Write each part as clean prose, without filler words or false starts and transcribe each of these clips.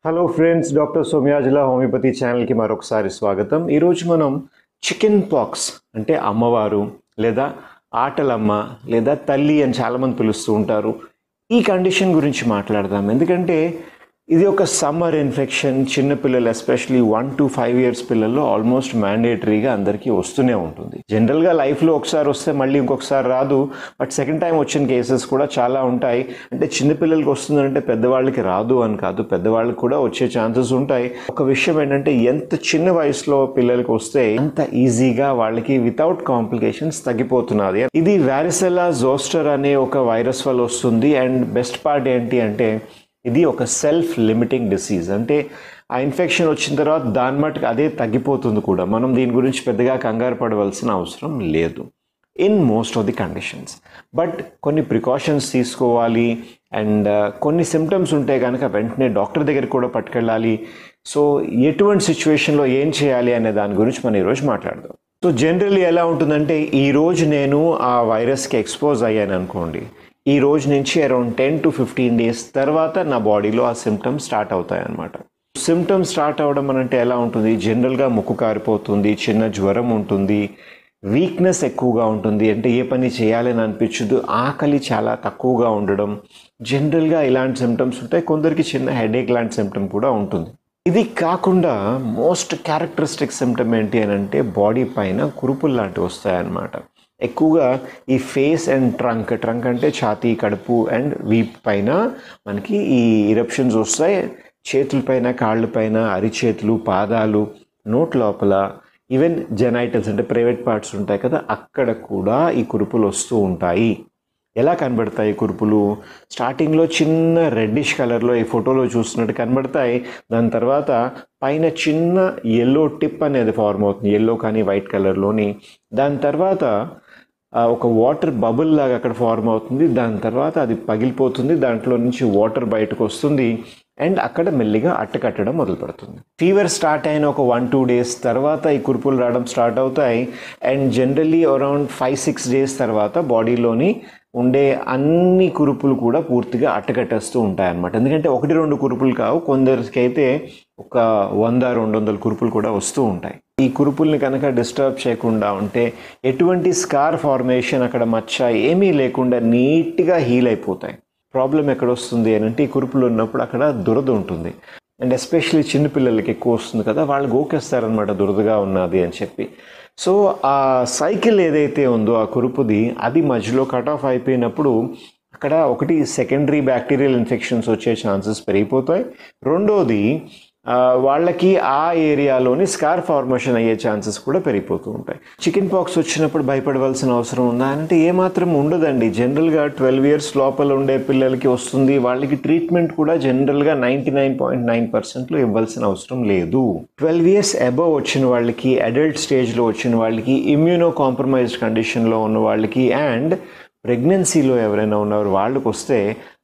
Hello friends, doctor సోమ్యాజుల homeopathy ఛానల్కి మరొకసారి స్వాగతం. ఈరోజు మనం చికెన్ పాక్స్ అంటే అమ్మవారు లేదా ఆటలమ్మ లేదా తల్లి అని చాలామంది పిలుస్తూ ఉంటారు. ఈ కండిషన్ గురించి మాట్లాడదాం. ఎందుకంటే ఇది ఒక సమ్మర్ ఇన్ఫెక్షన్. చిన్నపిల్లలు ఎస్పెషలీ 1 to 5 years పిల్లల్లో ఆల్మోస్ట్ మ్యాండేటరీగా అందరికీ వస్తూనే ఉంటుంది. జనరల్గా లైఫ్లో ఒకసారి వస్తే మళ్ళీ ఇంకొకసారి రాదు, బట్ సెకండ్ టైం వచ్చిన కేసెస్ కూడా చాలా ఉంటాయి. అంటే చిన్నపిల్లలకి వస్తుందంటే పెద్దవాళ్ళకి రాదు అని కాదు, పెద్దవాళ్ళకి కూడా వచ్చే ఛాన్సెస్ ఉంటాయి. ఒక విషయం ఏంటంటే ఎంత చిన్న వయసులో పిల్లలకి వస్తే అంత ఈజీగా వాళ్ళకి వితౌట్ కాంప్లికేషన్స్ తగ్గిపోతున్నది. ఇది వారిసెల్లా జోస్టర్ అనే ఒక వైరస్ వల్ల వస్తుంది. అండ్ బెస్ట్ పార్ట్ ఏంటి అంటే ఇది ఒక సెల్ఫ్ లిమిటింగ్ డిసీజ్. అంటే ఆ ఇన్ఫెక్షన్ వచ్చిన తర్వాత దాని మటుకు అదే తగ్గిపోతుంది కూడా. మనం దీని గురించి పెద్దగా కంగారు పడవలసిన అవసరం లేదు in most of the conditions. But కొన్ని ప్రికాషన్స్ తీసుకోవాలి. అండ్ కొన్ని సిమ్టమ్స్ ఉంటే కనుక వెంటనే డాక్టర్ దగ్గరికి కూడా పట్టుకెళ్ళాలి. సో ఎటువంటి సిచ్యువేషన్లో ఏం చేయాలి అనే దాని గురించి మనం ఈరోజు మాట్లాడదాం. సో జనరల్లీ ఎలా ఉంటుందంటే ఈరోజు నేను ఆ వైరస్కి ఎక్స్పోజ్ అయ్యాను అనుకోండి, ఈ రోజు నుంచి అరౌండ్ 10 to 15 days తర్వాత నా బాడీలో ఆ సిమ్టమ్స్ స్టార్ట్ అవుతాయి అన్నమాట. సిమ్టమ్స్ స్టార్ట్ అవ్వడం అంటే ఎలా ఉంటుంది? జనరల్గా ముక్కు కారిపోతుంది, చిన్న జ్వరం ఉంటుంది, వీక్నెస్ ఎక్కువగా ఉంటుంది, అంటే ఏ పని చేయాలని అనిపించదు, ఆకలి చాలా తక్కువగా ఉండడం, జనరల్గా ఇలాంటి సిమ్టమ్స్ ఉంటాయి. కొందరికి చిన్న హెడేక్ లాంటి సిమ్టమ్ కూడా ఉంటుంది. ఇది కాకుండా మోస్ట్ క్యారెక్టరిస్టిక్ సిమ్టమ్ ఏంటి అని అంటే బాడీ పైన కురుపులు లాంటివి వస్తాయన్నమాట. ఎక్కువగా ఈ ఫేస్ అండ్ ట్రంక్ అంటే ఛాతీ, కడుపు అండ్ వీప్ పైన మనకి ఈ ఇరప్షన్స్ వస్తాయి. చేతులపైన, కాళ్ళపైన, అరిచేతులు, పాదాలు, నోట్ లోపల, ఈవెన్ జెనైటల్స్ అంటే ప్రైవేట్ పార్ట్స్ ఉంటాయి కదా, అక్కడ కూడా ఈ కురుపులు వస్తూ ఉంటాయి. ఎలా కనబడతాయి కురుపులు? స్టార్టింగ్లో చిన్న రెడ్డిష్ కలర్లో ఈ ఫోటోలో చూస్తున్నట్టు కనబడతాయి. దాని తర్వాత పైన చిన్న ఎల్లో టిప్ అనేది ఫార్మ్ అవుతుంది, ఎల్లో కానీ వైట్ కలర్లోని. దాని తర్వాత ఒక వాటర్ బబుల్ లాగా అక్కడ ఫార్మ్ అవుతుంది. దాని తర్వాత అది పగిలిపోతుంది, దాంట్లో నుంచి వాటర్ బయటకు వస్తుంది అండ్ అక్కడ మెల్లిగా అట్టకట్టడం మొదలు పెడుతుంది. ఫీవర్ స్టార్ట్ అయిన ఒక 1-2 days తర్వాత ఈ కురుపులు రావడం స్టార్ట్ అవుతాయి. అండ్ జనరల్లీ అరౌండ్ 5-6 days తర్వాత బాడీలోని ఉండే అన్ని కురుపులు కూడా పూర్తిగా అట్టకట్టేస్తూ ఉంటాయి అన్నమాట. ఎందుకంటే 1-2 కురుపులు కావు, కొందరికి అయితే ఒక 100-200 కురుపులు కూడా వస్తూ ఉంటాయి. ఈ కురుపుల్ని కనుక డిస్టర్బ్ చేయకుండా ఉంటే ఎటువంటి స్కార్ ఫార్మేషన్, అక్కడ మచ్చ ఏమీ లేకుండా నీట్గా హీల్ అయిపోతాయి. ప్రాబ్లం ఎక్కడ వస్తుంది అని అంటే ఈ కురుపులు ఉన్నప్పుడు అక్కడ దురద ఉంటుంది. అండ్ ఎస్పెషల్లీ చిన్నపిల్లలకి ఎక్కువ వస్తుంది కదా, వాళ్ళు గోకేస్తారనమాట దురదగా ఉన్నది అని చెప్పి. సో ఆ సైకిల్ ఏదైతే ఉందో ఆ కురుపుది, అది మధ్యలో కట్ ఆఫ్ అయిపోయినప్పుడు అక్కడ ఒకటి సెకండరీ బ్యాక్టీరియల్ ఇన్ఫెక్షన్స్ వచ్చే ఛాన్సెస్ పెరిగిపోతాయి. రెండోది వాళ్ళకి ఆ ఏరియాలోని స్కార్ ఫార్మేషన్ అయ్యే ఛాన్సెస్ కూడా పెరిగిపోతూ ఉంటాయి. చికెన్ పాక్స్ వచ్చినప్పుడు భయపడవలసిన అవసరం ఉందా అంటే ఏమాత్రం ఉండదండి. జనరల్గా 12 years లోపల ఉండే పిల్లలకి వస్తుంది. వాళ్ళకి ట్రీట్మెంట్ కూడా జనరల్గా 99.9%లో ఇవ్వాల్సిన అవసరం లేదు. 12 years అబవ్ వచ్చిన వాళ్ళకి, అడల్ట్ స్టేజ్లో వచ్చిన వాళ్ళకి, ఇమ్యూనో కాంప్రమైజ్డ్ కండిషన్లో ఉన్న వాళ్ళకి అండ్ ప్రెగ్నెన్సీలో ఎవరైనా ఉన్నారు వాళ్ళకి వస్తే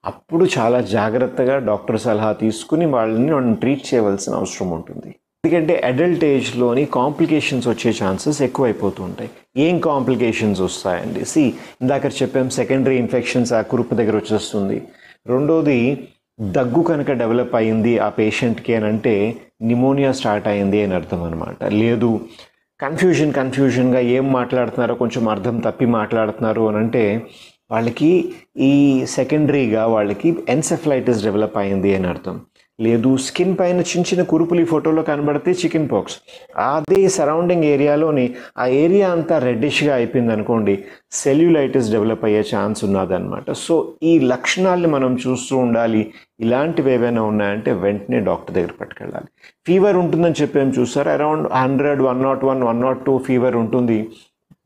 అప్పుడు చాలా జాగ్రత్తగా డాక్టర్ సలహా తీసుకుని వాళ్ళని ట్రీట్ చేయవలసిన అవసరం ఉంటుంది. ఎందుకంటే అడల్ట్ ఏజ్లోని కాంప్లికేషన్స్ వచ్చే ఛాన్సెస్ ఎక్కువైపోతూ ఉంటాయి. ఏం కాంప్లికేషన్స్ వస్తాయండి? ఇందాక చెప్పాం, సెకండరీ ఇన్ఫెక్షన్స్ ఆ కురుపు దగ్గర వచ్చేస్తుంది. రెండోది దగ్గు కనుక డెవలప్ అయింది ఆ పేషెంట్కి అని అంటే నిమోనియా స్టార్ట్ అయింది అని అర్థం అనమాట. లేదు కన్ఫ్యూజన్గా ఏం మాట్లాడుతున్నారో కొంచెం అర్థం తప్పి మాట్లాడుతున్నారు అని అంటే వాళ్ళకి ఈ సెకండరీగా వాళ్ళకి ఎన్సెఫలైటిస్ డెవలప్ అయింది అని అర్థం. లేదు స్కిన్ పైన చిన్న చిన్న కురుపులు ఈ ఫోటోలో కనబడితే చికెన్ పాక్స్. అదే సరౌండింగ్ ఏరియాలోని ఆ ఏరియా అంతా రెడ్డిష్గా అయిపోయింది అనుకోండి, సెల్యులైటిస్ డెవలప్ అయ్యే ఛాన్స్ ఉన్నదన్నమాట. సో ఈ లక్షణాలని మనం చూస్తూ ఉండాలి. ఇలాంటివి ఏవైనా ఉన్నాయంటే వెంటనే డాక్టర్ దగ్గర పట్టుకెళ్ళాలి. ఫీవర్ ఉంటుందని చెప్పాము చూసారు, అరౌండ్ 100, 101, 102 ఫీవర్ ఉంటుంది.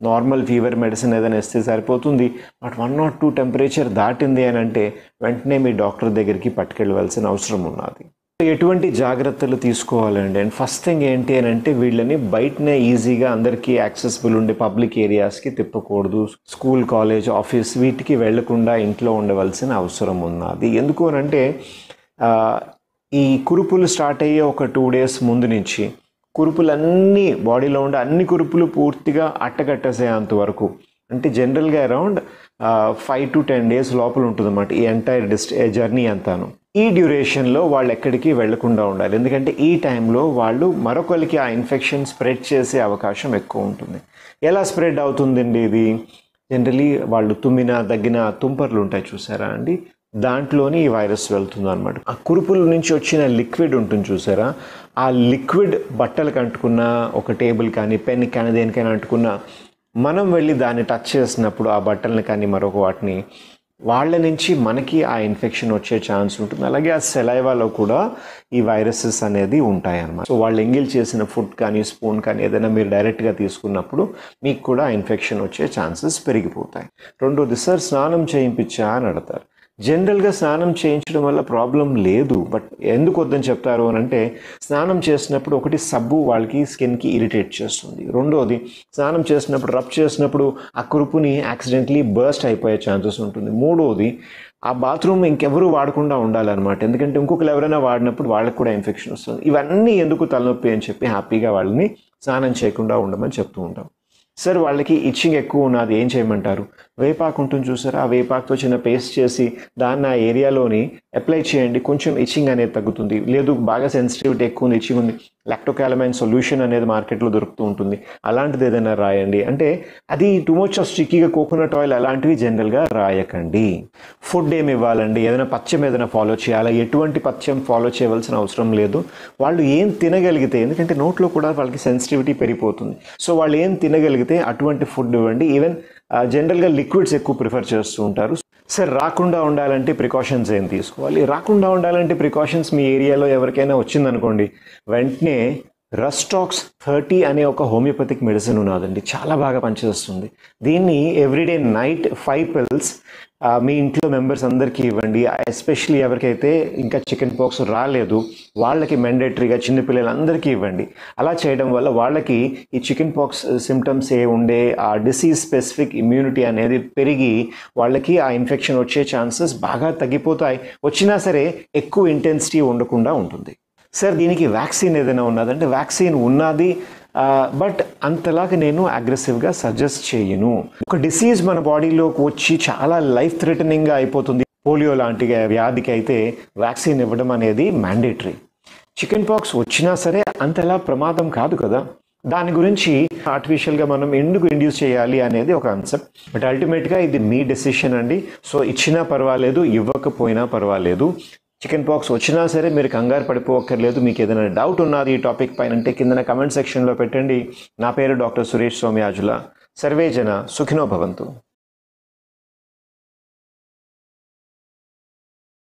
నార్మల్ ఫీవర్ మెడిసిన్ ఏదైనా ఇస్తే సరిపోతుంది. బట్ 102 టెంపరేచర్ దాటింది అని అంటే వెంటనే మీ డాక్టర్ దగ్గరికి పట్టుకెళ్ళవలసిన అవసరం ఉన్నది. ఎటువంటి జాగ్రత్తలు తీసుకోవాలండి? అండ్ ఫస్ట్ థింగ్ ఏంటి అని అంటే వీళ్ళని బయటనే ఈజీగా అందరికీ యాక్సెసిబుల్ ఉండే పబ్లిక్ ఏరియాస్కి తిప్పకూడదు. స్కూల్, కాలేజ్, ఆఫీస్ వీటికి వెళ్లకుండా ఇంట్లో ఉండవలసిన అవసరం ఉన్నది. ఎందుకు అని అంటే ఈ కురుపులు స్టార్ట్ అయ్యే ఒక 2 days ముందు నుంచి కురుపులన్నీ బాడీలో ఉండే అన్ని కురుపులు పూర్తిగా అట్టకట్టేసేంత వరకు, అంటే జనరల్గా అరౌండ్ 5 to 10 days లోపల ఉంటుంది అన్నమాట ఈ ఎంటైర్ జర్నీ అంతాను. ఈ డ్యూరేషన్లో వాళ్ళు ఎక్కడికి వెళ్లకుండా ఉండాలి. ఎందుకంటే ఈ టైంలో వాళ్ళు మరొకరికి ఆ ఇన్ఫెక్షన్ స్ప్రెడ్ చేసే అవకాశం ఎక్కువ ఉంటుంది. ఎలా స్ప్రెడ్ అవుతుందండి ఇది? జనరలీ వాళ్ళు తుమ్మిన దగ్గిన తుంపర్లు ఉంటాయి చూసారా అండి, దాంట్లోని ఈ వైరస్ వెళ్తుంది అనమాట. ఆ కురుపుల నుంచి వచ్చిన లిక్విడ్ ఉంటుంది చూసారా, ఆ లిక్విడ్ బట్టలకు అంటుకున్న, ఒక టేబుల్ కానీ పెన్ కానీ దేనికైనా అంటుకున్న, మనం వెళ్ళి దాన్ని టచ్ చేసినప్పుడు ఆ బట్టల్ని కానీ మరొక వాటిని, వాళ్ళ నుంచి మనకి ఆ ఇన్ఫెక్షన్ వచ్చే ఛాన్స్ ఉంటుంది. అలాగే ఆ సెలైవాలో కూడా ఈ వైరసెస్ అనేది ఉంటాయి అన్నమాట. సో వాళ్ళు ఎంగిల్ చేసిన ఫుడ్ కానీ స్పూన్ కానీ ఏదైనా మీరు డైరెక్ట్గా తీసుకున్నప్పుడు మీకు కూడా ఇన్ఫెక్షన్ వచ్చే ఛాన్సెస్ పెరిగిపోతాయి. రెండోది, సార్ స్నానం చేయించా అని అడతారు. జనరల్గా స్నానం చేయించడం వల్ల ప్రాబ్లం లేదు, బట్ ఎందుకు వద్దని చెప్తారు అని అంటే, స్నానం చేసినప్పుడు ఒకటి సబ్బు వాళ్ళకి స్కిన్కి ఇరిటేట్ చేస్తుంది. రెండోది, స్నానం చేసినప్పుడు రబ్ చేసినప్పుడు ఆ కురుపుని యాక్సిడెంట్లీ బర్స్ట్ అయిపోయే ఛాన్సెస్ ఉంటుంది. మూడోది, ఆ బాత్రూమ్ ఇంకెవరూ వాడకుండా ఉండాలన్నమాట. ఎందుకంటే ఇంకొకరు ఎవరైనా వాడినప్పుడు వాళ్ళకి కూడా ఇన్ఫెక్షన్ వస్తుంది. ఇవన్నీ ఎందుకు తలనొప్పి అని చెప్పి హ్యాపీగా వాళ్ళని స్నానం చేయకుండా ఉండమని చెప్తూ ఉంటాం. సార్ వాళ్ళకి ఇచ్చింగ్ ఎక్కువ ఉన్నది, ఏం చేయమంటారు? వేపాకు ఉంటుంది చూసారా, ఆ వేపాకుతో చిన్న పేస్ట్ చేసి దాన్ని ఆ ఏరియాలోని అప్లై చేయండి, కొంచెం ఇచ్చింగ్ అనేది తగ్గుతుంది. లేదు బాగా సెన్సిటివిటీ ఎక్కువ ఉంది, ఇచ్చింగ్ ఉంది, లాక్టోకాలమైన్ సొల్యూషన్ అనేది మార్కెట్లో దొరుకుతూ ఉంటుంది, అలాంటిది ఏదైనా రాయండి. అంటే అది టూ మచ్ ఆఫ్ స్టిక్కీగా కోకోనట్ ఆయిల్ అలాంటివి జనరల్గా రాయకండి. ఫుడ్ ఏమి ఇవ్వాలండి? ఏదైనా పథ్యం ఏదైనా ఫాలో చేయాలా? ఎటువంటి పథ్యం ఫాలో చేయవలసిన అవసరం లేదు. వాళ్ళు ఏం తినగలిగితే, ఎందుకంటే నోట్లో కూడా వాళ్ళకి సెన్సిటివిటీ పెరిగిపోతుంది, సో వాళ్ళు ఏం తినగలిగితే అటువంటి ఫుడ్ ఇవ్వండి. ఈవెన్ జనరల్గా లిక్విడ్స్ ఎక్కువ ప్రిఫర్ చేస్తూ ఉంటారు. సార్ రాకుండా ఉండాలంటే ప్రికాషన్స్ ఏం తీసుకోవాలి? రాకుండా ఉండాలంటే ప్రికాషన్స్, మీ ఏరియాలో ఎవరికైనా వచ్చిందనుకోండి, వెంటనే రస్టాక్స్ 30 అనే ఒక హోమియోపతిక్ మెడిసిన్ ఉన్నదండి, చాలా బాగా పనిచేస్తుంది. దీన్ని ఎవ్రీడే నైట్ 5 pills మీ ఇంట్లో మెంబర్స్ అందరికీ ఇవ్వండి. ఎస్పెషలీ ఎవరికైతే ఇంకా చికెన్ పాక్స్ రాలేదు వాళ్ళకి మ్యాండేటరీగా చిన్నపిల్లలందరికీ ఇవ్వండి. అలా చేయడం వల్ల వాళ్ళకి ఈ చికెన్ పాక్స్ సిమ్టమ్స్ ఉండే ఆ డిసీజ్ స్పెసిఫిక్ ఇమ్యూనిటీ అనేది పెరిగి వాళ్ళకి ఆ ఇన్ఫెక్షన్ వచ్చే ఛాన్సెస్ బాగా తగ్గిపోతాయి. వచ్చినా సరే ఎక్కువ ఇంటెన్సిటీ ఉండకుండా ఉంటుంది. సార్ దీనికి వ్యాక్సిన్ ఏదైనా ఉన్నదంటే, వ్యాక్సిన్ ఉన్నది, బట్ అంతలాగా నేను అగ్రెసివ్గా సజెస్ట్ చేయను. ఒక డిసీజ్ మన బాడీలోకి వచ్చి చాలా లైఫ్ థ్రెటనింగ్గా అయిపోతుంది, పోలియో లాంటి వ్యాధికి అయితే వ్యాక్సిన్ ఇవ్వడం అనేది మ్యాండేటరీ. చికెన్ పాక్స్ వచ్చినా సరే అంతలా ప్రమాదం కాదు కదా, దాని గురించి ఆర్టిఫిషియల్గా మనం ఎందుకు ఇండ్యూస్ చేయాలి అనేది ఒక కాన్సెప్ట్. బట్ అల్టిమేట్గా ఇది మీ డెసిషన్ అండి. సో ఇచ్చినా పర్వాలేదు, ఇవ్వకపోయినా పర్వాలేదు. చికెన్ పాక్స్ వచ్చినా సరే మీరు కంగారు పడిపోవక్కర్లేదు. మీకు ఏదైనా డౌట్ ఉన్నది ఈ టాపిక్ పైన అంటే కింద కమెంట్ సెక్షన్లో పెట్టండి. నా పేరు డాక్టర్ సురేష్ సోమయాజుల. సర్వే జన సుఖినో భవంతు.